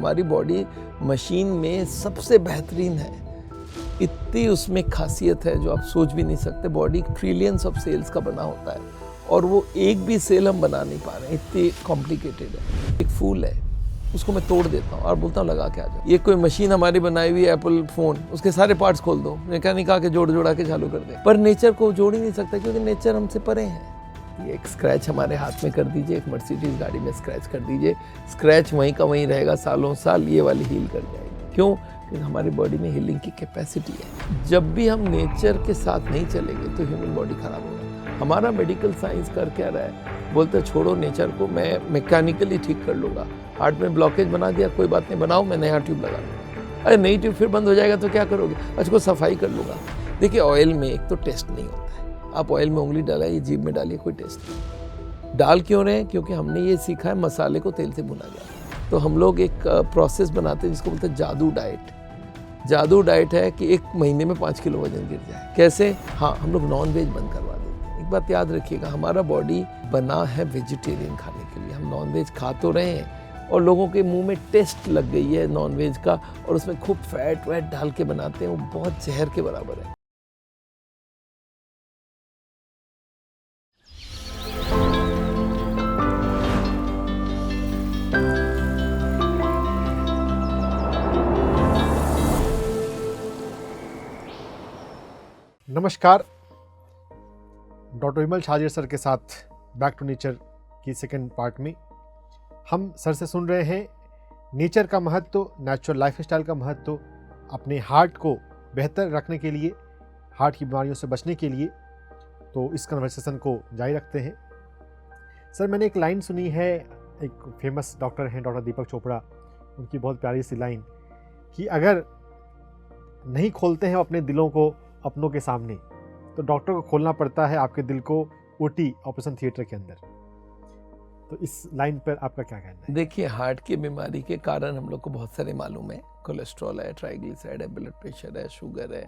हमारी body machine में सबसे बेहतरीन है, इतनी उसमें खासियत है जो आप सोच भी नहीं सकते। बॉडी ट्रिलियंस ऑफ सेल्स का बना होता है और वो एक भी सेल हम बना नहीं पा रहे हैं, इतनी कॉम्प्लिकेटेड है। एक फूल है, उसको मैं तोड़ देता हूँ और बोलता हूँ लगा के आ जाओ। ये कोई मशीन हमारी बनाई हुई एप्पल फोन, उसके सारे पार्ट्स खोल दो, मैकेनिक आके जोड़ के चालू कर दे, पर नेचर को जोड़ ही नहीं सकता क्योंकि नेचर हमसे परे है। ये एक स्क्रैच हमारे हाथ में कर दीजिए, एक मर्सिडीज गाड़ी में स्क्रैच कर दीजिए, स्क्रैच वहीं का वहीं रहेगा सालों साल, ये वाली हील कर जाएगी। क्यों? क्योंकि हमारी बॉडी में हीलिंग की कैपेसिटी है। जब भी हम नेचर के साथ नहीं चलेंगे तो ह्यूमन बॉडी खराब होगा। हमारा मेडिकल साइंस कर क्या रहा है, बोलते छोड़ो नेचर को, मैं मैकेनिकली ठीक कर लूँगा। हार्ट में ब्लॉकेज बना दिया, कोई बात नहीं, बनाओ, मैं नया ट्यूब लगा लूँगा। अरे नई ट्यूब फिर बंद हो जाएगा तो क्या करोगे? उसको सफाई कर लूँगा। देखिए ऑयल में एक तो टेस्ट नहीं होता है, आप ऑयल में उंगली डालिए, जीभ में डालिए, कोई टेस्ट नहीं। डाल क्यों रहे हैं? क्योंकि हमने ये सीखा है मसाले को तेल से भुना जाए। तो हम लोग एक प्रोसेस बनाते हैं जिसको बोलते हैं जादू डाइट। जादू डाइट है कि 1 महीने में 5 किलो वजन गिर जाए। कैसे? हाँ, हम लोग नॉन वेज बंद करवा देते हैं। एक बात याद रखिएगा, हमारा बॉडी बना है वेजिटेरियन खाने के लिए। हम नॉन वेज खा तो रहे हैं और लोगों के मुंह में टेस्ट लग गई है नॉन वेज का, और उसमें खूब फैट वैट डाल के बनाते हैं, वो बहुत जहर के बराबर है। नमस्कार, डॉक्टर विमल छाजेड़ सर के साथ बैक टू नेचर की सेकंड पार्ट में हम सर से सुन रहे हैं नेचर का महत्व, नेचुरल लाइफस्टाइल का महत्व, अपने हार्ट को बेहतर रखने के लिए, हार्ट की बीमारियों से बचने के लिए। तो इस कन्वर्सेशन को जारी रखते हैं। सर, मैंने एक लाइन सुनी है, एक फेमस डॉक्टर हैं डॉक्टर दीपक चोपड़ा, उनकी बहुत प्यारी सी लाइन कि अगर नहीं खोलते हैं अपने दिलों को अपनों के सामने तो डॉक्टर को खोलना पड़ता है आपके दिल को ओटी ऑपरेशन थिएटर के अंदर। तो इस लाइन पर आपका क्या कहना है? देखिए, हार्ट की बीमारी के कारण हम लोग को बहुत सारे मालूम है। कोलेस्ट्रॉल है, ट्राइग्लिसराइड है, ब्लड प्रेशर है, शुगर है,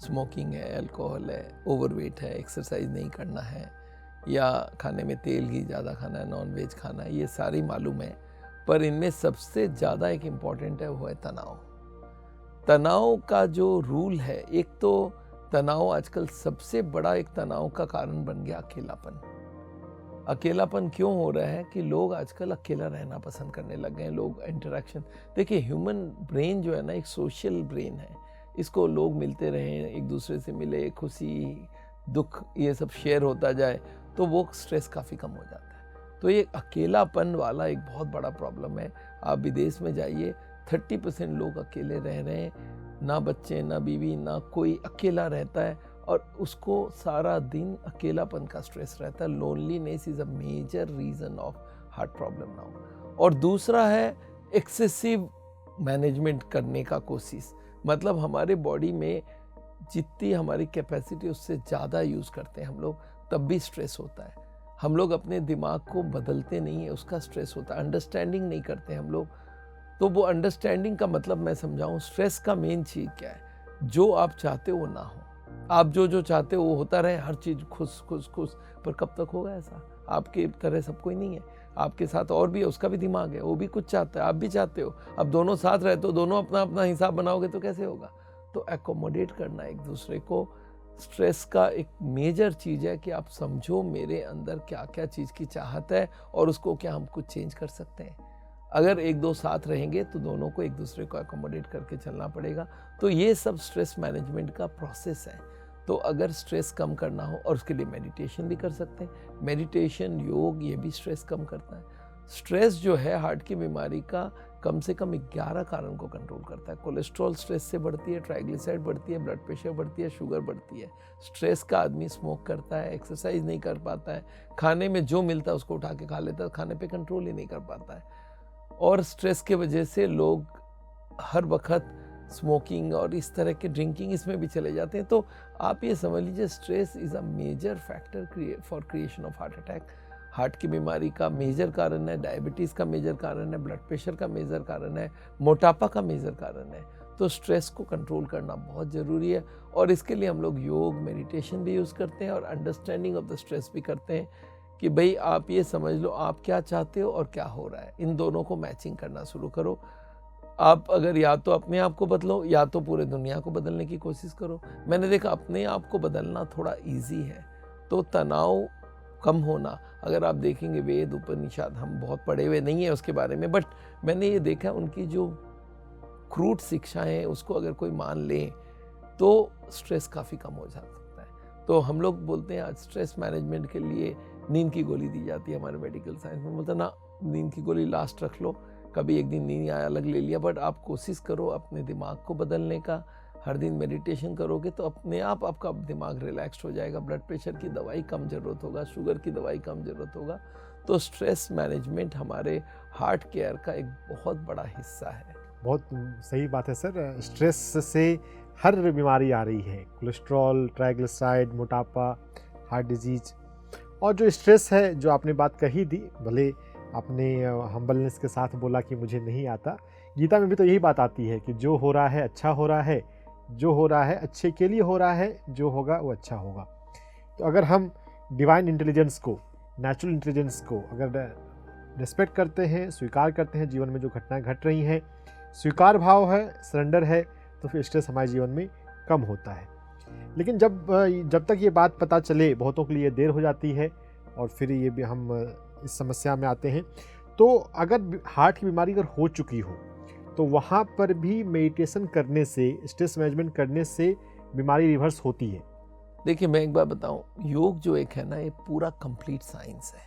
स्मोकिंग है, अल्कोहल है, ओवरवेट है, एक्सरसाइज नहीं करना है, या खाने में तेल घी ज़्यादा खाना है, नॉन वेज खाना है, ये सारी मालूम है। पर इनमें सबसे ज़्यादा एक इम्पॉर्टेंट है, वो है तनाव। तनाव का जो रूल है, एक तो तनाव आजकल सबसे बड़ा एक तनाव का कारण बन गया अकेलापन। अकेलापन क्यों हो रहा है कि लोग आजकल अकेला रहना पसंद करने लग गए हैं। लोग इंटरेक्शन, देखिए ह्यूमन ब्रेन जो है ना, एक सोशल ब्रेन है। इसको लोग मिलते रहें, एक दूसरे से मिले, खुशी दुख ये सब शेयर होता जाए तो वो स्ट्रेस काफ़ी कम हो जाता है। तो ये अकेलापन वाला एक बहुत बड़ा प्रॉब्लम है। आप विदेश में जाइए, 30% लोग अकेले रह रहे हैं, ना बच्चे, ना बीवी, ना कोई, अकेला रहता है और उसको सारा दिन अकेलापन का स्ट्रेस रहता है। Loneliness is a major reason of heart problem now. और दूसरा है एक्सेसिव मैनेजमेंट करने का कोशिश, मतलब हमारे बॉडी में जितनी हमारी कैपेसिटी उससे ज़्यादा यूज़ करते हैं हम लोग, तब भी स्ट्रेस होता है। हम लोग अपने दिमाग को बदलते नहीं है, उसका स्ट्रेस होता है। अंडरस्टैंडिंग नहीं करते हम लोग। तो वो अंडरस्टैंडिंग का मतलब मैं समझाऊं, स्ट्रेस का मेन चीज़ क्या है? जो आप चाहते हो वो ना हो। आप जो चाहते हो वो होता रहे, हर चीज़ खुश खुश खुश, पर कब तक होगा ऐसा? आपके तरह सब कोई नहीं है, आपके साथ और भी है, उसका भी दिमाग है, वो भी कुछ चाहता है, आप भी चाहते हो। अब दोनों साथ रहे तो दोनों अपना अपना हिसाब बनाओगे तो कैसे होगा? तो एकोमोडेट करना एक दूसरे को, स्ट्रेस का एक मेजर चीज़ है कि आप समझो मेरे अंदर क्या क्या चीज़ की चाहत है और उसको क्या हम कुछ चेंज कर सकते हैं। अगर 1-2 साथ रहेंगे तो दोनों को एक दूसरे को एकोमोडेट करके चलना पड़ेगा। तो ये सब स्ट्रेस मैनेजमेंट का प्रोसेस है। तो अगर स्ट्रेस कम करना हो, और उसके लिए मेडिटेशन भी कर सकते हैं। मेडिटेशन, योग, ये भी स्ट्रेस कम करता है। स्ट्रेस जो है हार्ट की बीमारी का कम से कम 11 कारण को कंट्रोल करता है। कोलेस्ट्रॉल स्ट्रेस से बढ़ती है, ट्राइग्लिसराइड बढ़ती है, ब्लड प्रेशर बढ़ती है, शुगर बढ़ती है। स्ट्रेस का आदमी स्मोक करता है, एक्सरसाइज नहीं कर पाता है, खाने में जो मिलता है उसको उठा के खा लेता है, खाने पे कंट्रोल ही नहीं कर पाता है। और स्ट्रेस के वजह से लोग हर वक्त स्मोकिंग और इस तरह के ड्रिंकिंग इसमें भी चले जाते हैं। तो आप ये समझ लीजिए, stress is a major factor for creation of heart attack. Heart की बीमारी का मेजर कारण है, डायबिटीज़ का मेजर कारण है, ब्लड प्रेशर का मेजर कारण है, मोटापा का मेजर कारण है। तो स्ट्रेस को कंट्रोल करना बहुत ज़रूरी है, और इसके लिए हम लोग योग, मेडिटेशन भी यूज़ करते हैं और अंडरस्टैंडिंग ऑफ द स्ट्रेस भी करते हैं कि भाई आप ये समझ लो आप क्या चाहते हो और क्या हो रहा है, इन दोनों को मैचिंग करना शुरू करो। आप अगर या तो अपने आप को बदलो या तो पूरे दुनिया को बदलने की कोशिश करो। मैंने देखा अपने आप को बदलना थोड़ा इजी है, तो तनाव कम होना, अगर आप देखेंगे वेद उपनिषद, हम बहुत पढ़े हुए नहीं है उसके बारे में, बट मैंने ये देखा उनकी जो क्रूड शिक्षाएं उसको अगर कोई मान ले तो स्ट्रेस काफ़ी कम हो सकता है। तो हम लोग बोलते हैं आज स्ट्रेस मैनेजमेंट के लिए नींद की गोली दी जाती है हमारे मेडिकल साइंस में, बोलते ना नींद की गोली लास्ट रख लो, कभी एक दिन नींद आया अलग ले लिया, बट आप कोशिश करो अपने दिमाग को बदलने का। हर दिन मेडिटेशन करोगे तो अपने आप आपका दिमाग रिलैक्स्ड हो जाएगा, ब्लड प्रेशर की दवाई कम ज़रूरत होगा, शुगर की दवाई कम ज़रूरत होगा। तो स्ट्रेस मैनेजमेंट हमारे हार्ट केयर का एक बहुत बड़ा हिस्सा है। बहुत सही बात है सर। स्ट्रेस से हर बीमारी आ रही है, कोलेस्ट्रॉल, ट्राइग्लिसराइड, मोटापा, हार्ट डिजीज। और जो स्ट्रेस है, जो आपने बात कही थी, भले आपने हम्बलनेस के साथ बोला कि मुझे नहीं आता, गीता में भी तो यही बात आती है कि जो हो रहा है अच्छा हो रहा है, जो हो रहा है अच्छे के लिए हो रहा है, जो होगा वो अच्छा होगा। तो अगर हम डिवाइन इंटेलिजेंस को, नेचुरल इंटेलिजेंस को अगर रिस्पेक्ट करते हैं, स्वीकार करते हैं, जीवन में जो घटनाएं घट रही हैं, स्वीकार भाव है, सरेंडर है, तो फिर स्ट्रेस हमारे जीवन में कम होता है। लेकिन जब तक ये बात पता चले, बहुतों के लिए देर हो जाती है और फिर ये भी हम इस समस्या में आते हैं। तो अगर हार्ट की बीमारी अगर हो चुकी हो तो वहाँ पर भी मेडिटेशन करने से, स्ट्रेस मैनेजमेंट करने से बीमारी रिवर्स होती है। देखिए मैं एक बार बताऊं, योग जो एक है ना, ये पूरा कंप्लीट साइंस है।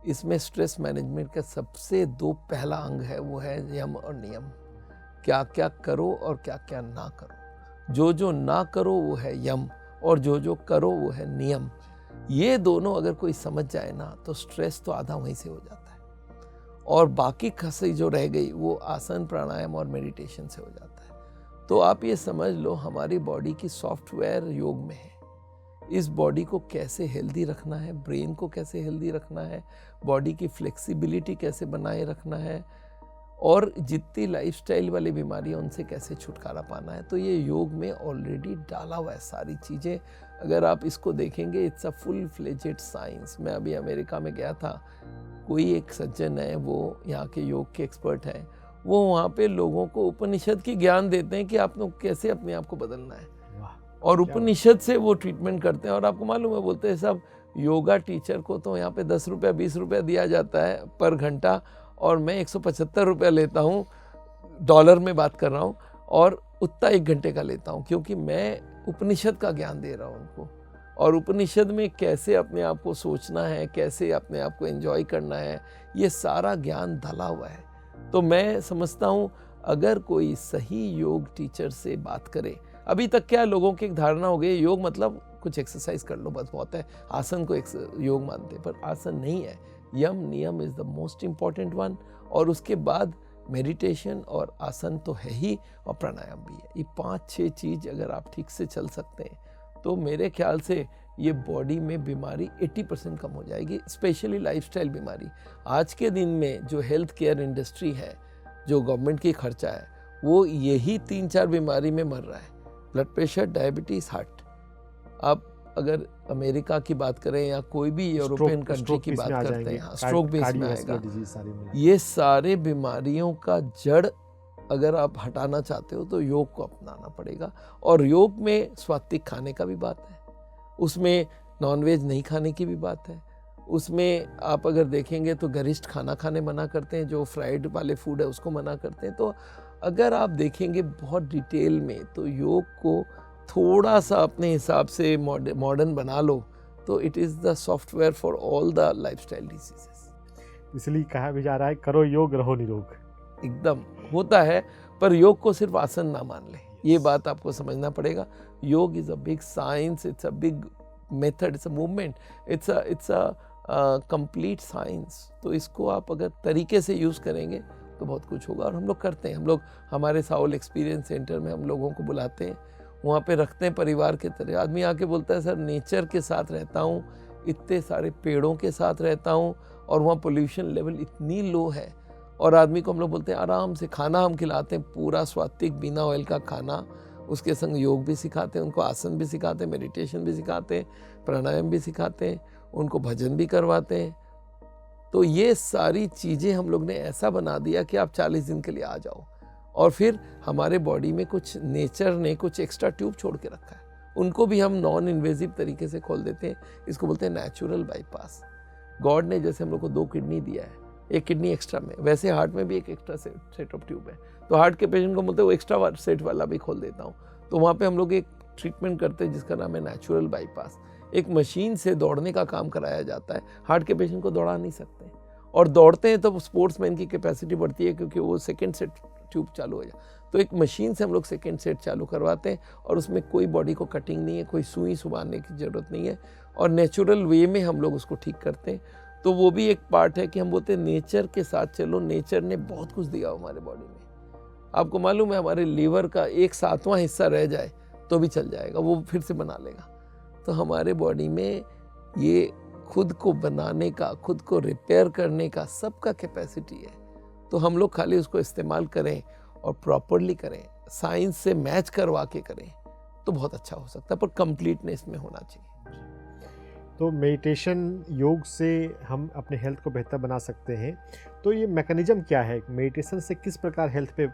इसमें स्ट्रेस मैनेजमेंट का सबसे दो पहला अंग है, वो है यम और नियम। क्या क्या करो और क्या क्या ना करो। जो जो ना करो वो है यम, और जो जो करो वो है नियम। ये दोनों अगर कोई समझ जाए ना तो स्ट्रेस तो आधा वहीं से हो जाता है, और बाकी खसी जो रह गई वो आसन, प्राणायाम और मेडिटेशन से हो जाता है। तो आप ये समझ लो हमारी बॉडी की सॉफ्टवेयर योग में है। इस बॉडी को कैसे हेल्दी रखना है, ब्रेन को कैसे हेल्दी रखना है, बॉडी की फ्लेक्सिबिलिटी कैसे बनाए रखना है, और जितनी लाइफस्टाइल वाली बीमारियां उनसे कैसे छुटकारा पाना है, तो ये योग में ऑलरेडी डाला हुआ है सारी चीज़ें। अगर आप इसको देखेंगे, it's a full fledged science. मैं अभी अमेरिका में गया था, कोई एक सज्जन है, वो यहाँ के योग के एक्सपर्ट हैं, वो वहाँ पे लोगों को उपनिषद की ज्ञान देते हैं कि आप लोग कैसे अपने आप को बदलना है, और उपनिषद से वो ट्रीटमेंट करते हैं। और आपको मालूम है, बोलते हैं सब योगा टीचर को तो यहाँ पे 10 रुपया 20 रुपया दिया जाता है पर घंटा, और मैं 175 रुपया लेता हूँ, डॉलर में बात कर रहा हूँ, और उतना 1 घंटे का लेता हूँ, क्योंकि मैं उपनिषद का ज्ञान दे रहा हूँ उनको। और उपनिषद में कैसे अपने आप को सोचना है, कैसे अपने आप को एंजॉय करना है, ये सारा ज्ञान धला हुआ है। तो मैं समझता हूँ अगर कोई सही योग टीचर से बात करे, अभी तक क्या लोगों की एक धारणा हो गई, योग मतलब कुछ एक्सरसाइज कर लो बस बहुत है, आसन को योग मानते, पर आसन नहीं है। यम नियम is the most important one, और उसके बाद मेडिटेशन और आसन तो है ही, और प्राणायाम भी है। ये 5-6 चीज़ अगर आप ठीक से चल सकते हैं तो मेरे ख्याल से ये बॉडी में बीमारी 80% कम हो जाएगी, स्पेशली लाइफस्टाइल बीमारी। आज के दिन में जो हेल्थ केयर इंडस्ट्री है, जो गवर्नमेंट की खर्चा है, वो यही 3-4 बीमारी में मर रहा है, ब्लड प्रेशर, डायबिटीज़, हार्ट। आप अगर अमेरिका की बात करें या कोई भी यूरोपियन कंट्री की बात करते हैं, स्ट्रोक भी इसमें आएगा। ये सारे बीमारियों का जड़ अगर आप हटाना चाहते हो तो योग को अपनाना पड़ेगा। और योग में सात्विक खाने का भी बात है, उसमें नॉनवेज नहीं खाने की भी बात है, उसमें आप अगर देखेंगे तो गरिष्ठ खाना खाने मना करते हैं, जो फ्राइड वाले फूड है उसको मना करते हैं। तो अगर आप देखेंगे बहुत डिटेल में तो योग को थोड़ा सा अपने हिसाब से मॉडर्न बना लो तो it is the software for all the lifestyle diseases. इसलिए कहा भी जा रहा है, करो योग रहो निरोग। एकदम होता है, पर योग को सिर्फ आसन ना मान ले, ये बात आपको समझना पड़ेगा। योग is a big science, it's a big method, it's a movement, it's a complete science. तो इसको आप अगर तरीके से यूज़ करेंगे तो बहुत कुछ होगा, और हम लोग करते हैं। हम लोग हमारे साउल एक्सपीरियंस सेंटर में हम लोगों को बुलाते हैं, वहाँ पे रखते हैं परिवार के तरह। आदमी आके बोलता है सर नेचर के साथ रहता हूँ, इतने सारे पेड़ों के साथ रहता हूँ, और वहाँ पोल्यूशन लेवल इतनी लो है, और आदमी को हम लोग बोलते हैं आराम से खाना हम खिलाते हैं, पूरा सात्विक बिना ऑयल का खाना, उसके संग योग भी सिखाते हैं, उनको आसन भी सिखाते हैं, मेडिटेशन भी सिखाते हैं, प्राणायाम भी सिखाते हैं, उनको भजन भी करवाते हैं। तो ये सारी चीज़ें हम लोग ने ऐसा बना दिया कि आप 40 दिन के लिए आ जाओ, और फिर हमारे बॉडी में कुछ नेचर ने कुछ एक्स्ट्रा ट्यूब छोड़ के रखा है, उनको भी हम नॉन इन्वेजिव तरीके से खोल देते हैं। इसको बोलते हैं नेचुरल बाईपास। गॉड ने जैसे हम लोग को 2 किडनी दिया है, एक किडनी एक्स्ट्रा में, वैसे हार्ट में भी एक एक्स्ट्रा सेट ऑफ ट्यूब है। तो हार्ट के पेशेंट को बोलते हैं वो एक्स्ट्रा सेट वाला भी खोल देता हूँ। तो वहाँ पे हम लोग एक ट्रीटमेंट करते हैं जिसका नाम है नेचुरल बाईपास। एक मशीन से दौड़ने का काम कराया जाता है। हार्ट के पेशेंट को दौड़ा नहीं सकते, और दौड़ते हैं तो स्पोर्ट्समैन की कैपेसिटी बढ़ती है क्योंकि वो सेकेंड सेट ट्यूब चालू हो जाए। तो एक मशीन से हम लोग सेकेंड सेट चालू करवाते हैं, और उसमें कोई बॉडी को कटिंग नहीं है, कोई सुई सुबाने की ज़रूरत नहीं है, और नेचुरल वे में हम लोग उसको ठीक करते हैं। तो वो भी एक पार्ट है कि हम बोलते हैं नेचर के साथ चलो। नेचर ने बहुत कुछ दिया हमारे बॉडी में। आपको मालूम है हमारे लीवर का 1/7वां हिस्सा रह जाए तो भी चल जाएगा, वो फिर से बना लेगा। तो हमारे बॉडी में ये खुद को बनाने का, खुद को रिपेयर करने का सबका कैपेसिटी है। तो हम लोग खाली उसको इस्तेमाल करें और प्रॉपरली करें, साइंस से मैच करवा के करें तो बहुत अच्छा हो सकता है, पर कंप्लीटनेस में होना चाहिए। तो मेडिटेशन, योग से हम अपने हेल्थ को बेहतर बना सकते हैं। तो ये मैकेनिज्म क्या है? मेडिटेशन से किस प्रकार हेल्थ पे,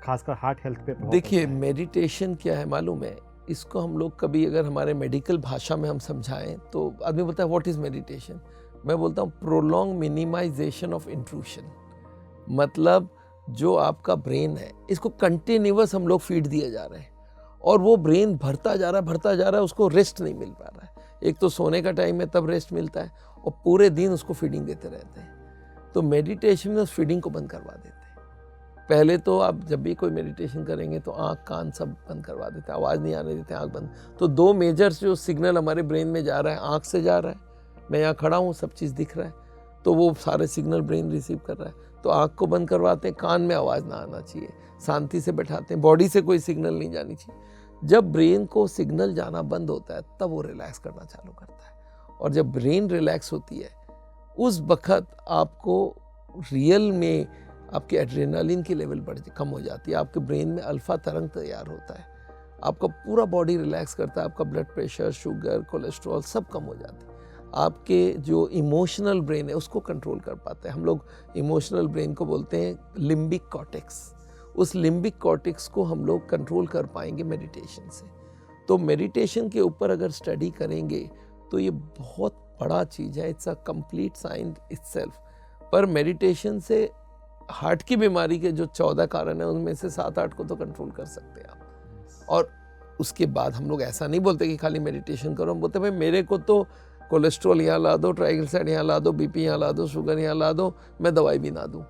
खासकर हार्ट हेल्थ पे प्रभाव देखिए, पड़ता है? मेडिटेशन क्या है मालूम है? इसको हम लोग कभी अगर हमारे मेडिकल भाषा में हम समझाएं तो आदमी बोलता है व्हाट इज मेडिटेशन। मैं बोलता हूँ प्रोलॉन्ग मिनिमाइजेशन ऑफ इंट्रूशन। मतलब जो आपका ब्रेन है, इसको कंटिन्यूअस हम लोग फीड दिए जा रहे हैं, और वो ब्रेन भरता जा रहा है, उसको रेस्ट नहीं मिल पा रहा है। एक तो सोने का टाइम है तब रेस्ट मिलता है, और पूरे दिन उसको फीडिंग देते रहते हैं। तो मेडिटेशन में उस फीडिंग को बंद करवा देते हैं। पहले तो आप जब भी कोई मेडिटेशन करेंगे तो आँख कान सब बंद करवा देते हैं, आवाज़ नहीं आने देते, आँख बंद। तो 2 मेजर जो सिग्नल हमारे ब्रेन में जा रहा है, आँख से जा रहा है, मैं यहाँ खड़ा हूँ, सब चीज़ दिख रहा है, तो वो सारे सिग्नल ब्रेन रिसीव कर रहा है। तो आँख को बंद करवाते हैं, कान में आवाज़ ना आना चाहिए, शांति से बैठाते हैं, बॉडी से कोई सिग्नल नहीं जानी चाहिए। जब ब्रेन को सिग्नल जाना बंद होता है तब वो रिलैक्स करना चालू करता है, और जब ब्रेन रिलैक्स होती है उस वक्त आपको रियल में आपके एड्रेनालिन की लेवल कम हो जाती है, आपके ब्रेन में अल्फा तरंग तैयार होता है, आपका पूरा बॉडी रिलैक्स करता है, आपका ब्लड प्रेशर, शुगर, कोलेस्ट्रॉल सब कम हो जाते हैं। आपके जो इमोशनल ब्रेन है उसको कंट्रोल कर पाते हैं। हम लोग इमोशनल ब्रेन को बोलते हैं लिम्बिक कॉर्टेक्स। उस लिम्बिक कॉर्टेक्स को हम लोग कंट्रोल कर पाएंगे मेडिटेशन से। तो मेडिटेशन के ऊपर अगर स्टडी करेंगे तो ये बहुत बड़ा चीज़ है, it's a complete science itself. पर मेडिटेशन से हार्ट की बीमारी के जो 14 कारण है उनमें से 7-8 को तो कंट्रोल कर सकते हैं आप। और उसके बाद हम लोग ऐसा नहीं बोलते कि खाली मेडिटेशन करो, हम बोलते भाई मेरे को तो कोलेस्ट्रॉल यहाँ ला दो, ट्राइग्लिसराइड यहाँ ला दो, बीपी यहाँ ला दो, शुगर यहाँ ला दो, मैं दवाई भी ना दूँ।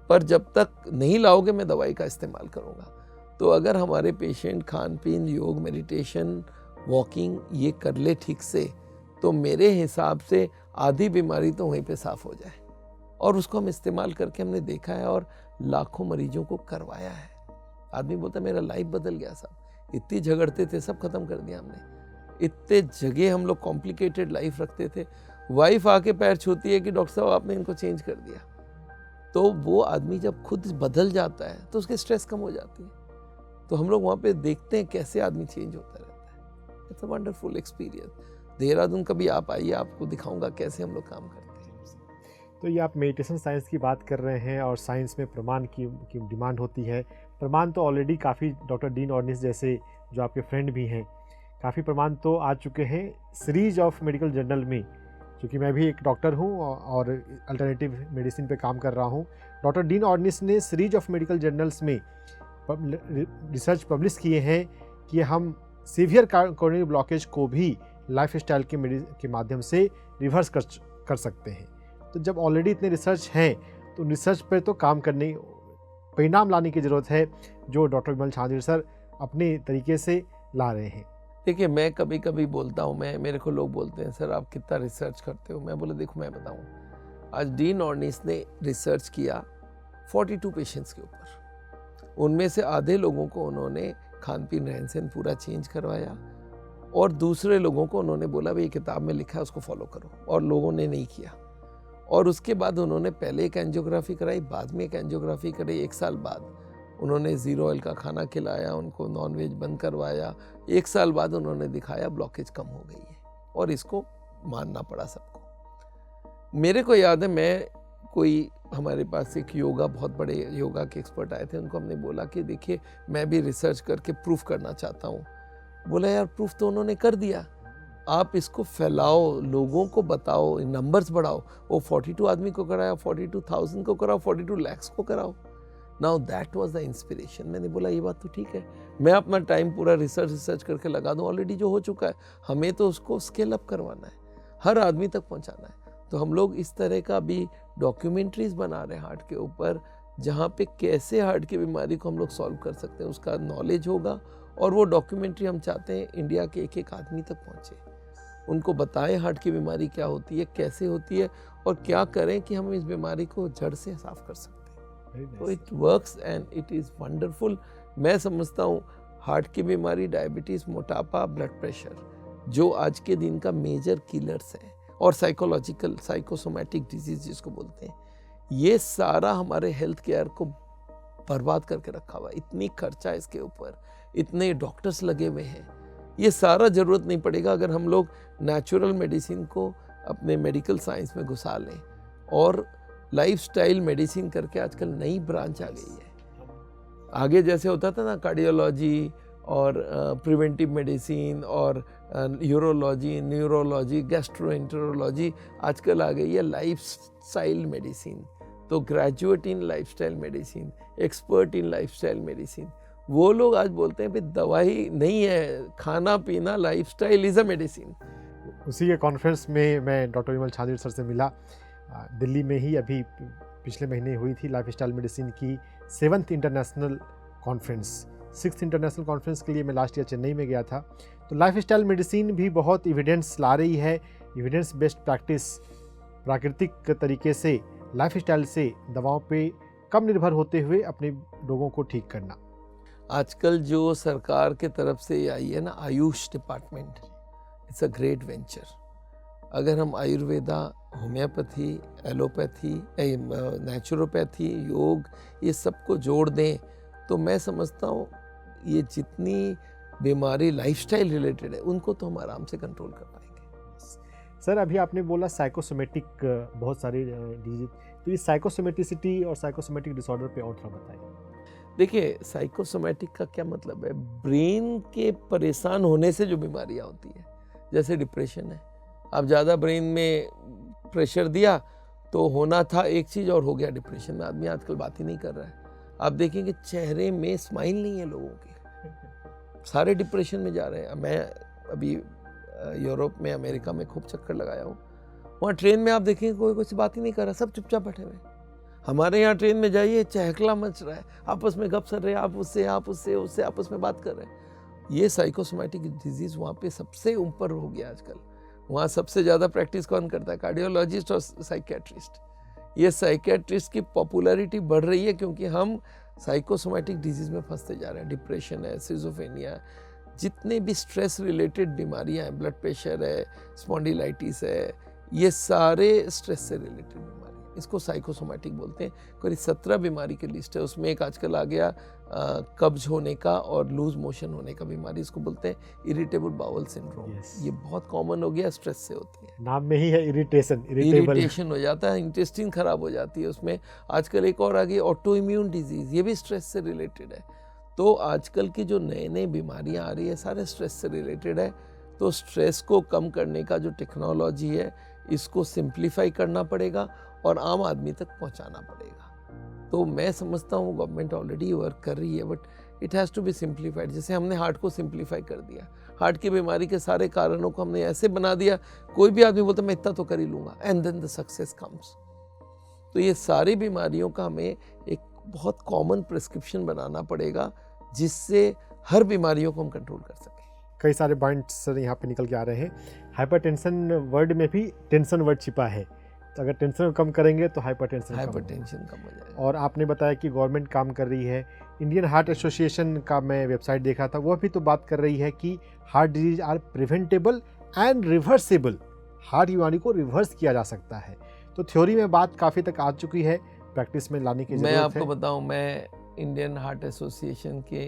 पर जब तक नहीं लाओगे मैं दवाई का इस्तेमाल करूँगा। तो अगर हमारे पेशेंट खान पीन, योग, मेडिटेशन, वॉकिंग ये कर ले ठीक से, तो मेरे हिसाब से आधी बीमारी तो वहीं पे साफ़ हो जाए। और उसको हम इस्तेमाल करके हमने देखा है और लाखों मरीजों को करवाया है। आदमी बोलता है मेरा लाइफ बदल गया साहब, इतनी झगड़ते थे सब खत्म कर दिया हमने, इतने जगह हम लोग कॉम्प्लिकेटेड लाइफ रखते थे, वाइफ आके पैर छूती है कि डॉक्टर साहब आपने इनको चेंज कर दिया। तो वो आदमी जब खुद बदल जाता है तो उसके स्ट्रेस कम हो जाती है। तो हम लोग वहाँ पे देखते हैं कैसे आदमी चेंज होता रहता है। It's a wonderful experience. Dehradun कभी आप आइए, आपको दिखाऊंगा कैसे हम लोग काम करते हैं। तो ये आप मेडिटेशन साइंस की बात कर रहे हैं, और साइंस में प्रमाण की डिमांड होती है। प्रमाण तो ऑलरेडी काफ़ी, डॉक्टर डीन ऑर्निस जैसे जो आपके फ्रेंड भी हैं, काफ़ी प्रमाण तो आ चुके हैं सीरीज ऑफ मेडिकल जर्नल में। क्योंकि मैं भी एक डॉक्टर हूं और अल्टरनेटिव मेडिसिन पे काम कर रहा हूं। डॉक्टर डीन ऑर्निस ने सीरीज ऑफ मेडिकल जर्नल्स में रिसर्च पब्लिश किए हैं कि हम सीवियर कोरोनरी ब्लॉकेज को भी लाइफस्टाइल के माध्यम से रिवर्स कर सकते हैं। तो जब ऑलरेडी इतने रिसर्च हैं तो रिसर्च पर तो काम करने, परिणाम लाने की ज़रूरत है, जो डॉक्टर विमल झांझरिया सर अपने तरीके से ला रहे हैं। देखिए, मैं कभी कभी बोलता हूँ, मेरे को लोग बोलते हैं सर आप कितना रिसर्च करते हो। मैं बोला देखो मैं बताऊँ, आज डीन ऑर्निस ने रिसर्च किया 42 पेशेंट्स के ऊपर। उनमें से आधे लोगों को उन्होंने खान पीन रहन सहन पूरा चेंज करवाया, और दूसरे लोगों को उन्होंने बोला भाई ये किताब में लिखा है उसको फॉलो करो, और लोगों ने नहीं किया। और उसके बाद उन्होंने पहले एक एंजियोग्राफी कराई, बाद में एक एंजियोग्राफी कराई। 1 साल बाद उन्होंने ज़ीरो ऑयल का खाना खिलाया, उनको नॉनवेज बंद करवाया। 1 साल बाद उन्होंने दिखाया ब्लॉकेज कम हो गई है, और इसको मानना पड़ा सबको। मेरे को याद है मैं कोई हमारे पास एक योगा, बहुत बड़े योगा के एक्सपर्ट आए थे, उनको हमने बोला कि देखिए मैं भी रिसर्च करके प्रूफ करना चाहता हूँ। बोला यार प्रूफ तो उन्होंने कर दिया, आप इसको फैलाओ, लोगों को बताओ, नंबर्स बढ़ाओ। वो 42 आदमी को कराया, 42,000 को कराओ, 42 lakhs को कराओ। Now that was the inspiration. मैंने बोला ये बात तो ठीक है, मैं अपना टाइम पूरा रिसर्च करके लगा दूं, ऑलरेडी जो हो चुका है, हमें तो उसको स्केल अप करवाना है, हर आदमी तक पहुंचाना है। तो हम लोग इस तरह का भी डॉक्यूमेंट्रीज बना रहे हैं हार्ट के ऊपर, जहाँ पे कैसे हार्ट की बीमारी को हम लोग सॉल्व कर सकते हैं, उसका नॉलेज होगा। और वो डॉक्यूमेंट्री हम चाहते हैं इंडिया के एक एक आदमी तक पहुँचे, उनको बताएं हार्ट की बीमारी क्या होती है, कैसे होती है, और क्या करें कि हम इस बीमारी को जड़ से साफ कर सकते हैं। तो it works and it is wonderful. मैं समझता हूँ हार्ट की बीमारी, डायबिटीज़, मोटापा, ब्लड प्रेशर, जो आज के दिन का मेजर किलर्स है, और साइकोलॉजिकल, साइकोसोमैटिक डिजीज जिसको बोलते हैं, ये सारा हमारे हेल्थ केयर को बर्बाद करके रखा हुआ है। इतनी खर्चा इसके ऊपर, इतने डॉक्टर्स लगे हुए हैं, ये सारा ज़रूरत नहीं पड़ेगा अगर हम लोग नेचुरल मेडिसिन को अपने मेडिकल साइंस में घुसा लें। और लाइफस्टाइल मेडिसिन करके आजकल नई ब्रांच आ गई है। आगे जैसे होता था ना कार्डियोलॉजी और प्रिवेंटिव मेडिसिन और यूरोलॉजी, न्यूरोलॉजी, गैस्ट्रोएंटेरोलॉजी, आजकल आ गई है लाइफस्टाइल मेडिसिन। तो graduate in lifestyle medicine, expert in lifestyle medicine, वो लोग आज बोलते हैं भाई दवाई नहीं है, खाना पीना, लाइफस्टाइल इज अ मेडिसिन। उसी के कॉन्फ्रेंस में मैं डॉक्टर विमल छाजेड़ सर से मिला, दिल्ली में ही अभी पिछले महीने हुई थी लाइफस्टाइल मेडिसिन की 7th international conference. 6th international conference के लिए मैं लास्ट ईयर चेन्नई में गया था। तो लाइफस्टाइल मेडिसिन भी बहुत एविडेंस ला रही है, एविडेंस बेस्ड प्रैक्टिस, प्राकृतिक तरीके से लाइफस्टाइल से दवाओं पे कम निर्भर होते हुए अपने रोगों को ठीक करना। आजकल जो सरकार के तरफ से आई है ना Ayush department, it's a great venture. अगर हम आयुर्वेदा, होम्योपैथी, एलोपैथी, नेचुरोपैथी, योग, ये सबको जोड़ दें तो मैं समझता हूँ ये जितनी बीमारी लाइफस्टाइल रिलेटेड है उनको तो हम आराम से कंट्रोल कर पाएंगे। सर अभी आपने बोला साइकोसोमेटिक बहुत सारी डिजीज, तो ये साइकोसोमेटिसिटी और साइकोसोमेटिक डिसऑर्डर पे और थोड़ा बताइए। देखिए साइकोसोमेटिक का क्या मतलब है, ब्रेन के परेशान होने से जो बीमारियाँ होती है, जैसे डिप्रेशन है, अब ज़्यादा ब्रेन में प्रेशर दिया तो होना था एक चीज़ और हो गया डिप्रेशन में। आदमी आजकल बात ही नहीं कर रहा है। आप देखेंगे चेहरे में स्माइल नहीं है लोगों के, सारे डिप्रेशन में जा रहे हैं। मैं अभी यूरोप में, अमेरिका में खूब चक्कर लगाया हूँ, वहाँ ट्रेन में आप देखेंगे कोई कुछ बात ही नहीं कर रहा, सब चुपचाप बैठे हुए। हमारे यहाँ ट्रेन में जाइए चहकला मच रहा है, आपस में गप सर रहे, आप उससे उससे आपस में बात कर रहे हैं। ये साइकोसोमैटिक डिजीज़ वहाँ पे सबसे ऊपर हो गया आजकल। वहाँ सबसे ज़्यादा प्रैक्टिस कौन करता है, कार्डियोलॉजिस्ट और साइकेट्रिस्ट। ये साइकेट्रिस्ट की पॉपुलैरिटी बढ़ रही है क्योंकि हम साइकोसोमैटिक डिजीज़ में फंसते जा रहे हैं। डिप्रेशन है, सिजोफ्रेनिया, जितने भी स्ट्रेस रिलेटेड बीमारियाँ हैं, ब्लड प्रेशर है, स्पॉन्डिलाइटिस है, ये सारे स्ट्रेस से रिलेटेड बीमारी, इसको साइकोसोमैटिक बोलते हैं। करीब 17 बीमारी की लिस्ट है, उसमें एक आजकल आ गया कब्ज होने का और लूज मोशन होने का बीमारी, इसको बोलते हैं इरिटेबल बाउल सिंड्रोम। ये बहुत कॉमन हो गया, स्ट्रेस से होती है, नाम में ही है इरिटेशन हो जाता है, इंटेस्टाइन खराब हो जाती है। उसमें आजकल एक और आ गई ऑटो इम्यून डिजीज, ये भी स्ट्रेस से रिलेटेड है। तो आजकल की जो नए नए बीमारियां आ रही है सारे स्ट्रेस से रिलेटेड है। तो स्ट्रेस को कम करने का जो टेक्नोलॉजी है इसको सिंप्लीफाई करना पड़ेगा और आम आदमी तक पहुंचाना पड़ेगा। तो मैं समझता हूँ गवर्नमेंट ऑलरेडी वर्क कर रही है, but it has to be simplified. जैसे हमने हार्ट को सिंप्लीफाई कर दिया, हार्ट की बीमारी के सारे कारणों को हमने ऐसे बना दिया, कोई भी आदमी बोलता मैं इतना तो कर ही लूँगा, and then the success comes. तो ये सारी बीमारियों का हमें एक बहुत कॉमन प्रिस्क्रिप्शन बनाना पड़ेगा जिससे हर बीमारियों को हम कंट्रोल कर सकें। कई सारे पॉइंट्स यहाँ पे निकल के आ रहे हैं। हाइपरटेंशन वर्ड में भी टेंशन वर्ड छिपा है, तो अगर टेंशन कम करेंगे तो हाइपरटेंशन कम हो जाएगा। और आपने बताया कि गवर्नमेंट काम कर रही है। इंडियन हार्ट एसोसिएशन का मैं वेबसाइट देखा था, वह भी तो बात कर रही है कि heart disease are preventable and reversible, heart बीमारी को रिवर्स किया जा सकता है। तो थ्योरी में बात काफ़ी तक आ चुकी है, प्रैक्टिस में लाने की जरूरत है। मैं आपको बताऊं, मैं इंडियन हार्ट एसोसिएशन के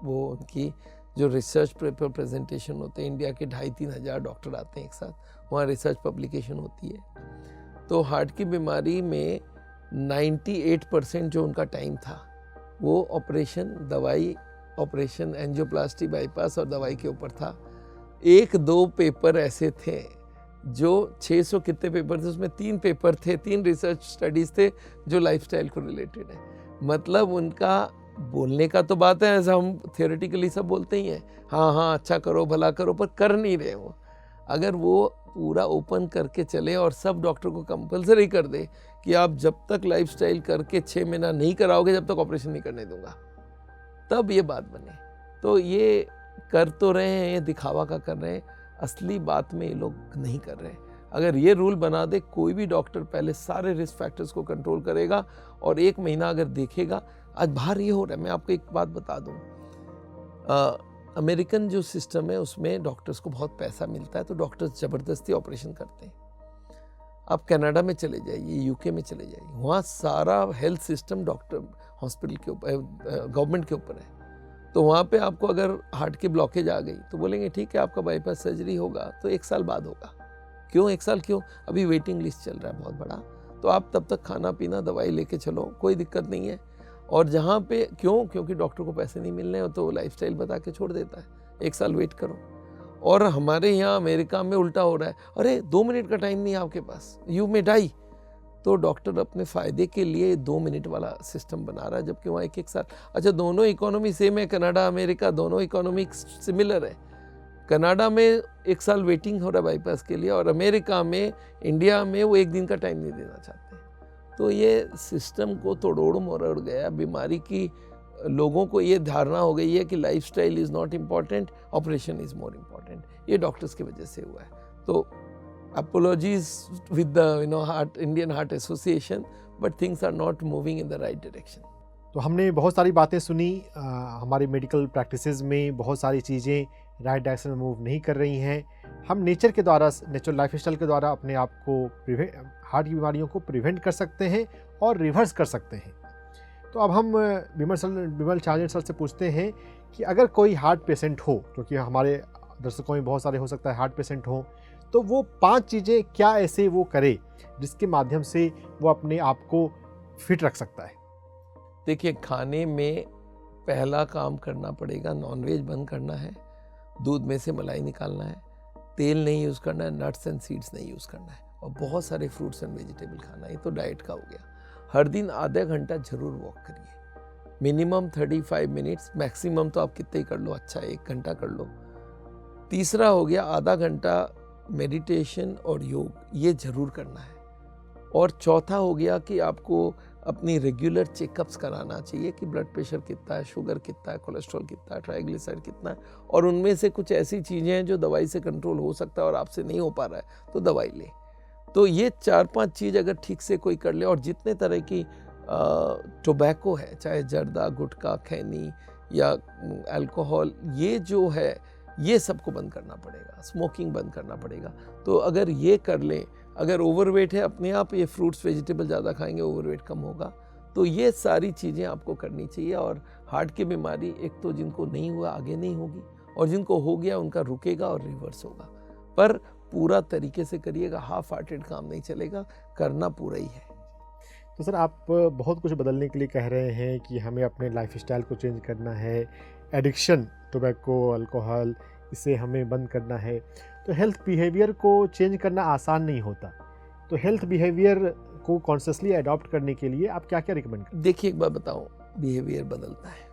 वो उनकी जो रिसर्च पेपर प्रेजेंटेशन होते हैं, इंडिया के 2,500-3 हज़ार डॉक्टर आते हैं एक साथ, वहाँ रिसर्च पब्लिकेशन होती है। तो हार्ट की बीमारी में 98% जो उनका टाइम था वो ऑपरेशन, दवाई, ऑपरेशन, एंजियोप्लास्टी, बाईपास और दवाई के ऊपर था। 1-2 पेपर ऐसे थे जो 600 कितने पेपर थे, उसमें 3 पेपर थे, 3 रिसर्च स्टडीज़ थे जो लाइफस्टाइल को रिलेटेड है। मतलब उनका बोलने का तो बात है, ऐसा हम थियोरेटिकली सब बोलते ही हैं, हाँ हाँ अच्छा करो भला करो, पर कर नहीं रहे वो। अगर वो पूरा ओपन करके चले और सब डॉक्टर को कंपलसरी कर दे कि आप जब तक लाइफस्टाइल करके 6 महीना नहीं कराओगे जब तक ऑपरेशन नहीं करने दूंगा, तब ये बात बने। तो ये कर तो रहे हैं, ये दिखावा का कर रहे हैं, असली बात में ये लोग नहीं कर रहे हैं। अगर ये रूल बना दे, कोई भी डॉक्टर पहले सारे रिस्क फैक्टर्स को कंट्रोल करेगा और 1 महीना अगर देखेगा। आज बाहर ये हो रहा है, मैं आपको एक बात बता दूं, अमेरिकन जो सिस्टम है उसमें डॉक्टर्स को बहुत पैसा मिलता है, तो डॉक्टर्स ज़बरदस्ती ऑपरेशन करते हैं। आप कनाडा में चले जाइए, यूके में चले जाइए, वहाँ सारा हेल्थ सिस्टम डॉक्टर हॉस्पिटल के ऊपर, गवर्नमेंट के ऊपर है। तो वहाँ पे आपको अगर हार्ट की ब्लॉकेज आ गई तो बोलेंगे ठीक है आपका बाईपास सर्जरी होगा तो 1 साल बाद होगा। क्यों 1 साल, क्यों? अभी वेटिंग लिस्ट चल रहा है बहुत बड़ा, तो आप तब तक खाना पीना दवाई लेके चलो, कोई दिक्कत नहीं है। और जहाँ पे क्यों, क्योंकि डॉक्टर को पैसे नहीं मिल रहे हो तो लाइफस्टाइल बता के छोड़ देता है, 1 साल वेट करो। और हमारे यहाँ अमेरिका में उल्टा हो रहा है, अरे 2 मिनट का टाइम नहीं है आपके पास, यू मे डाई। तो डॉक्टर अपने फ़ायदे के लिए 2 मिनट वाला सिस्टम बना रहा है, जबकि वहाँ 1-1 साल। अच्छा, दोनों इकोनॉमी सेम है, कनाडा अमेरिका दोनों इकोनॉमी सिमिलर है। कनाडा में 1 साल वेटिंग हो रहा है बाईपास के लिए, और अमेरिका में, इंडिया में वो 1 दिन का टाइम नहीं देना चाहते। तो ये सिस्टम को तोड़ मरोड़ गया। बीमारी की लोगों को ये धारणा हो गई है कि lifestyle is not important, operation is more important. ये डॉक्टर्स की वजह से हुआ है। तो apologies with the Indian Heart Association, but things are not moving in the right direction. तो हमने बहुत सारी बातें सुनी, हमारी मेडिकल प्रैक्टिसेस में बहुत सारी चीज़ें राइट डायरेक्शन में मूव नहीं कर रही हैं। हम नेचर के द्वारा, नेचुरल लाइफस्टाइल के द्वारा अपने आप को हार्ट की बीमारियों को प्रिवेंट कर सकते हैं और रिवर्स कर सकते हैं। तो अब हम विमल छाजेड़ सर से पूछते हैं कि अगर कोई हार्ट पेशेंट हो, क्योंकि हमारे दर्शकों में बहुत सारे हो सकता है हार्ट पेशेंट हो, तो वो 5 चीज़ें क्या ऐसे वो करे जिसके माध्यम से वो अपने आप को फिट रख सकता है? देखिए, खाने में पहला काम करना पड़ेगा, नॉनवेज बंद करना है, दूध में से मलाई निकालना है, तेल नहीं यूज़ करना है, नट्स एंड सीड्स नहीं यूज़ करना है, और बहुत सारे फ्रूट्स एंड वेजिटेबल खाना है। ये तो डाइट का हो गया। हर दिन आधा घंटा जरूर वॉक करिए, मिनिमम 35 मिनट्स, मैक्सिमम तो आप कितने ही कर लो, अच्छा 1 घंटा कर लो। तीसरा हो गया आधा घंटा मेडिटेशन और योग, ये ज़रूर करना है। और चौथा हो गया कि आपको अपनी रेगुलर चेकअप्स कराना चाहिए कि ब्लड प्रेशर कितना है, शुगर कितना है, कोलेस्ट्रॉल कितना है, ट्राइग्लिसराइड कितना है, और उनमें से कुछ ऐसी चीज़ें हैं जो दवाई से कंट्रोल हो सकता है और आपसे नहीं हो पा रहा है तो दवाई ले। तो ये 4-5 चीज़ अगर ठीक से कोई कर ले, और जितने तरह की टोबैको है, चाहे जर्दा, गुटखा, खैनी या अल्कोहल, ये जो है ये सबको बंद करना पड़ेगा, स्मोकिंग बंद करना पड़ेगा। तो अगर ये कर लें, अगर ओवरवेट है, अपने आप ये फ्रूट्स वेजिटेबल ज़्यादा खाएंगे, ओवरवेट कम होगा। तो ये सारी चीज़ें आपको करनी चाहिए। और हार्ट की बीमारी एक तो जिनको नहीं हुआ आगे नहीं होगी, और जिनको हो गया उनका रुकेगा और रिवर्स होगा। पर पूरा तरीके से करिएगा, हाफ हार्टेड काम नहीं चलेगा, करना पूरा ही है। तो सर, आप बहुत कुछ बदलने के लिए कह रहे हैं कि हमें अपने लाइफस्टाइल को चेंज करना है, एडिक्शन, टोबैको, अल्कोहल, इसे हमें बंद करना है। तो हेल्थ बिहेवियर को चेंज करना आसान नहीं होता, तो हेल्थ बिहेवियर को कॉन्शियसली अडॉप्ट करने के लिए आप क्या क्या रिकमेंड करें? देखिए, एक बात बताऊं, बिहेवियर बदलता है,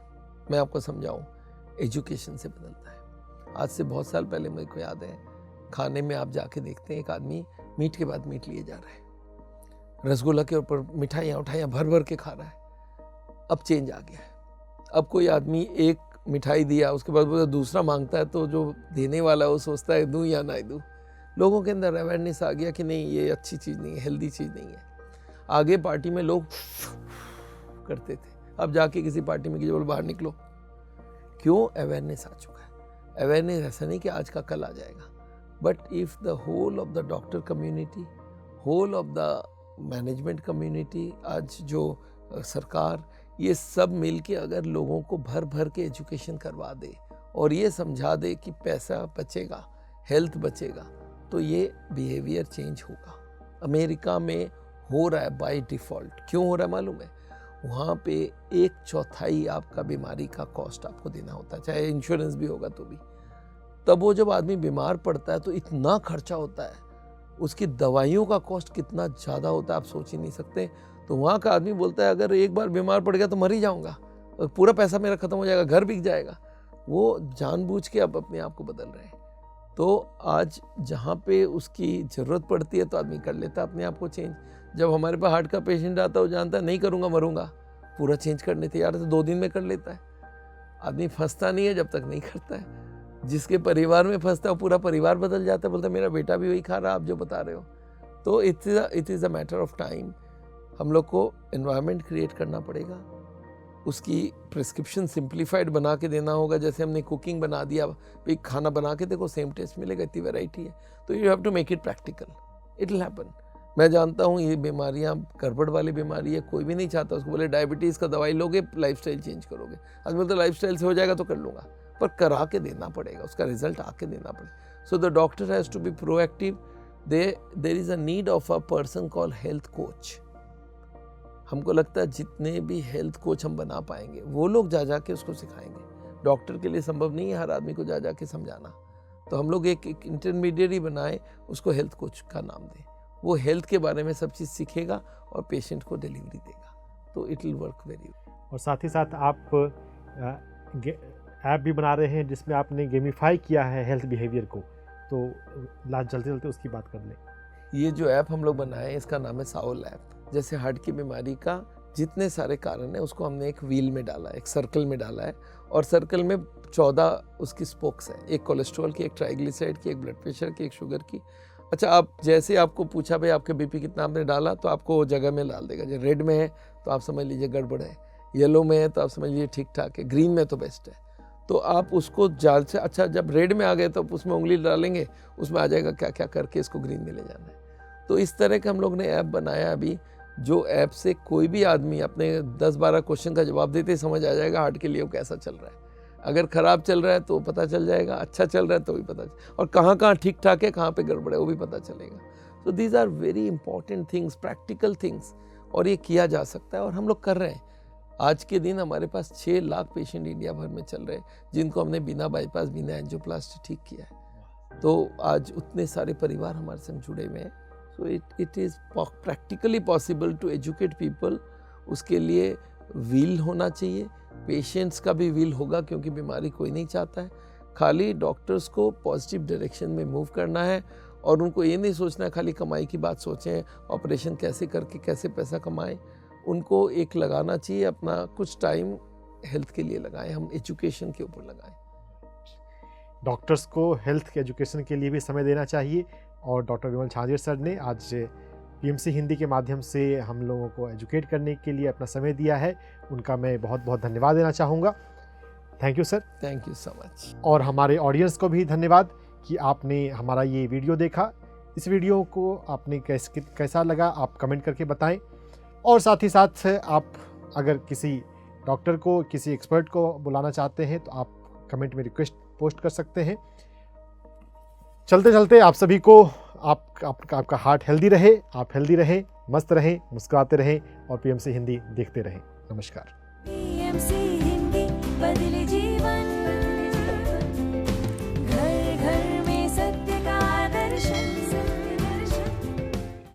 मैं आपको समझाऊं, एजुकेशन से बदलता है। आज से बहुत साल पहले मेरे को याद है, खाने में आप जाके देखते हैं एक आदमी मीट के बाद मीट लिए जा रहा है, रसगुल्ला के ऊपर मिठाइयाँ उठाइयाँ भर भर के खा रहा है। अब चेंज आ गया है। अब कोई आदमी एक मिठाई दिया, उसके बाद वो दूसरा मांगता है, तो जो देने वाला है वो सोचता है दूं या ना दूं। लोगों के अंदर अवेयरनेस आ गया कि नहीं, ये अच्छी चीज़ नहीं है, हेल्दी चीज़ नहीं है। आगे पार्टी में लोग करते थे, अब जाके किसी पार्टी में बोल बाहर निकलो। क्यों? अवेयरनेस आ चुका है। अवेयरनेस ऐसा नहीं कि आज का कल आ जाएगा, but if the whole of the doctor community, whole of the management community, आज जो सरकार, ये सब मिलके अगर लोगों को भर भर के एजुकेशन करवा दे और ये समझा दे कि पैसा बचेगा, हेल्थ बचेगा, तो ये बिहेवियर चेंज होगा। अमेरिका में हो रहा है बाय डिफ़ॉल्ट। क्यों हो रहा है मालूम है? वहाँ पे 1/4 आपका बीमारी का कॉस्ट आपको देना होता है, चाहे इंश्योरेंस भी होगा तो भी। तब वो जब आदमी बीमार पड़ता है तो इतना खर्चा होता है, उसकी दवाइयों का कॉस्ट कितना ज़्यादा होता है आप सोच ही नहीं सकते। तो वहाँ का आदमी बोलता है अगर एक बार बीमार पड़ गया तो मर ही जाऊँगा, पूरा पैसा मेरा ख़त्म हो जाएगा, घर बिक जाएगा। वो जानबूझ के अब अपने आप को बदल रहे हैं। तो आज जहाँ पे उसकी ज़रूरत पड़ती है तो आदमी कर लेता है अपने आप को चेंज। जब हमारे पास हार्ट का पेशेंट आता है, वो जानता है नहीं करूँगा मरूँगा, पूरा चेंज करने तैयार है तो 2 दिन में कर लेता है। आदमी फंसता नहीं है जब तक नहीं करता है। जिसके परिवार में फंसता है वो पूरा परिवार बदल जाता है, बोलता है मेरा बेटा भी वही खा रहा आप जो बता रहे हो। तो it is a matter of time. हम लोग को एनवायरनमेंट क्रिएट करना पड़ेगा, उसकी प्रिस्क्रिप्शन सिंप्लीफाइड बना के देना होगा। जैसे हमने कुकिंग बना दिया, भाई खाना बना के देखो सेम टेस्ट मिलेगा, इतनी वैरायटी है। तो you have to make it practical, it will happen. मैं जानता हूँ ये बीमारियाँ गड़बड़ वाली बीमारी है, कोई भी नहीं चाहता उसको बोले डायबिटीज़ का दवाई लोगे लाइफस्टाइल चेंज करोगे। आज बोलते लाइफस्टाइल से हो जाएगा तो कर लूँगा, पर करा के देना पड़ेगा, उसका रिजल्ट आके देना पड़ेगा। So the doctor has to be proactive. There is a need of a person called health coach. हमको लगता है जितने भी हेल्थ कोच हम बना पाएंगे वो लोग जा के उसको सिखाएंगे। डॉक्टर के लिए संभव नहीं है हर आदमी को जा के समझाना। तो हम लोग एक इंटरमीडिएट बनाए, उसको हेल्थ कोच का नाम दें। वो हेल्थ के बारे में सब चीज़ सीखेगा और पेशेंट को डिलीवरी देगा, तो it will work very well. और साथ ही साथ आप ऐप भी बना रहे हैं जिसमें आपने गेमिफाई किया है हेल्थ बिहेवियर को, तो चलते चलते उसकी बात कर लें। ये जो ऐप हम लोग बनाए इसका नाम है साओल ऐप। जैसे हार्ट की बीमारी का जितने सारे कारण है उसको हमने एक व्हील में डाला है, एक सर्कल में डाला है, और सर्कल में 14 उसकी स्पोक्स है, एक कोलेस्ट्रॉल की, एक ट्राइग्लिसराइड की, एक ब्लड प्रेशर की, एक शुगर की। अच्छा, आप जैसे आपको पूछा भाई आपके बीपी कितना आपने डाला, तो आपको वो जगह में डाल देगा। जब रेड में है तो आप समझ लीजिए गड़बड़ है, येलो में है तो आप समझ लीजिए ठीक ठाक है, ग्रीन में तो बेस्ट है। तो आप उसको जाल से, अच्छा जब रेड में आ गए तो उसमें उंगली डालेंगे, उसमें आ जाएगा क्या क्या करके इसको ग्रीन में ले जाना है। तो इस तरह का हम लोग ने ऐप बनाया अभी, जो ऐप से कोई भी आदमी अपने 10-12 क्वेश्चन का जवाब देते ही समझ आ जाएगा हार्ट के लिए वो कैसा चल रहा है। अगर ख़राब चल रहा है तो पता चल जाएगा, अच्छा चल रहा है तो भी पता चल, और कहाँ कहाँ ठीक ठाक है, कहाँ पे गड़बड़ है वो भी पता चलेगा। So these are very important things, practical things, और ये किया जा सकता है और हम लोग कर रहे हैं। आज के दिन हमारे पास 6 लाख पेशेंट इंडिया भर में चल रहे हैं जिनको हमने बिना बाईपास, बिना एंजियोप्लास्टी ठीक किया है। तो आज उतने सारे परिवार हमारे संग जुड़े हुए हैं। So it is practically possible to educate people. उसके लिए व्हील होना चाहिए, पेशेंट्स का भी व्हील होगा, क्योंकि बीमारी कोई नहीं चाहता है। खाली डॉक्टर्स को पॉजिटिव डायरेक्शन में मूव करना है, और उनको ये नहीं सोचना है खाली कमाई की बात सोचें, ऑपरेशन कैसे करके कैसे पैसा कमाएं। उनको एक लगाना चाहिए अपना कुछ टाइम हेल्थ के लिए लगाएं, हम एजुकेशन के ऊपर लगाएं। डॉक्टर्स को हेल्थ के एजुकेशन के लिए भी समय देना चाहिए, और डॉक्टर विमल झांझियर सर ने आज पीएमसी हिंदी के माध्यम से हम लोगों को एजुकेट करने के लिए अपना समय दिया है। उनका मैं बहुत बहुत धन्यवाद देना चाहूँगा। Thank you sir. Thank you so much. और हमारे ऑडियंस को भी धन्यवाद कि आपने हमारा ये वीडियो देखा। इस वीडियो को आपने कैसा लगा आप कमेंट करके बताएं, और साथ ही साथ आप अगर किसी डॉक्टर को, किसी एक्सपर्ट को बुलाना चाहते हैं तो आप कमेंट में रिक्वेस्ट पोस्ट कर सकते हैं। चलते चलते आप सभी को आपका हार्ट हेल्दी रहे, आप हेल्दी रहें, मस्त रहें, मुस्कुराते रहें, और पीएमसी हिंदी देखते रहें। नमस्कार। पीएमसी हिंदी बदले